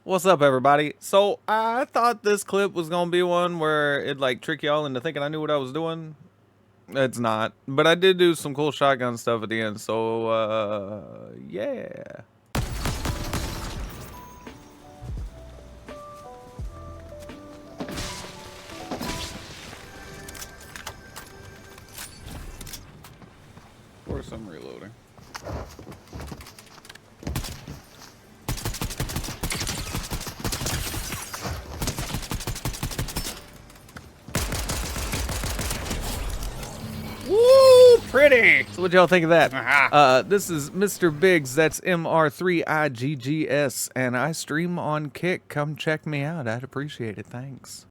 What's up, everybody? So I thought this clip was gonna be one where it'd like trick y'all into thinking I knew what I was doing. It's not, but I did do some cool shotgun stuff at the end. So yeah. Of course, I'm reloading. Woo, pretty. So what y'all think of that? This is Mr. Biggs. That's MR3IGGS, and I stream on Kick. Come check me out. I'd appreciate it. Thanks.